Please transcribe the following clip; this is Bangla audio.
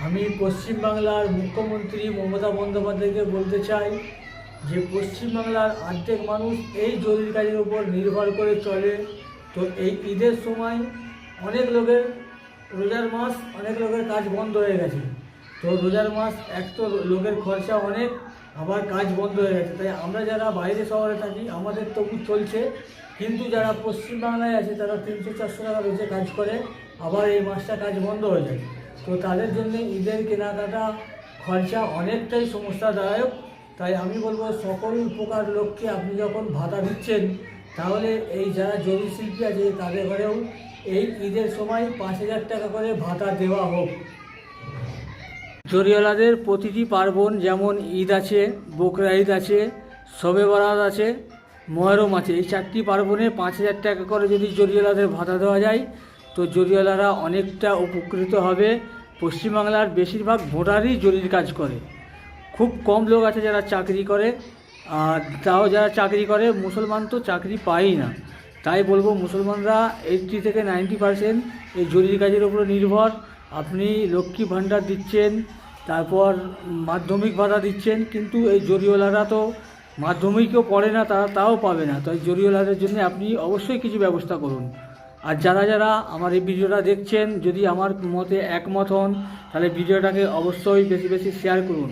আমি পশ্চিমবাংলার মুখ্যমন্ত্রী মমতা বন্দ্যোপাধ্যায়কে বলতে চাই যে পশ্চিমবাংলার অর্ধেক মানুষ এই জরুরি কাজের উপর নির্ভর করে চলে। তো এই ঈদের সময় অনেক লোকের রোজার মাস, অনেক লোকের কাজ বন্ধ হয়ে গেছে। তো রোজার মাস এক তো লোকের খরচা অনেক, আবার কাজ বন্ধ হয়ে গেছে। তাই আমরা যারা বাইরে শহরে থাকি আমাদের তবু চলছে, কিন্তু যারা পশ্চিমবাংলায় আছে তারা 300-400 টাকা রোজে কাজ করে, আবার এই মাসটা কাজ বন্ধ হয়ে যায়। তো তাদের জন্য ঈদের কেনাকাটা খরচা অনেকটাই সমস্যাদায়ক। তাই আমি বলবো সকল প্রকার লোককে আপনি যখন ভাতা দিচ্ছেন, তাহলে এই যারা জরি শিল্পী আছে তাদের ঘরেও এই ঈদের সময় 5,000 টাকা করে ভাতা দেওয়া হোক। জরিওয়ালাদের প্রতিটি পার্বণ, যেমন ঈদ আছে, বকরা ঈদ আছে, শবে বরাত আছে, মহরম আছে, এই 4টি পার্বণে 5,000 টাকা করে যদি জরিওয়ালাদের ভাতা দেওয়া যায় তো জরিওয়ালারা অনেকটা উপকৃত হবে। পশ্চিমবাংলার বেশিরভাগ ভোটারই জরির কাজ করে, খুব কম লোক আছে যারা চাকরি করে, আর তাও যারা চাকরি করে মুসলমান তো চাকরি পায়ই না। তাই বলবো মুসলমানরা 80 থেকে 90% এই জরির কাজের উপর নির্ভর। আপনি লক্ষ্মী ভাণ্ডার দিচ্ছেন, তারপর মাধ্যমিক ভাতা দিচ্ছেন, কিন্তু এই জরিওয়ালারা তো মাধ্যমিকও পড়ে না, তারা তাও পাবে না। তাই জরিওয়ালাদের জন্য আপনি অবশ্যই কিছু ব্যবস্থা করুন। আর যারা যারা আমার এই ভিডিওটা দেখছেন, যদি আমার মতে একমত হন তাহলে ভিডিওটাকে অবশ্যই বেশি বেশি শেয়ার করুন।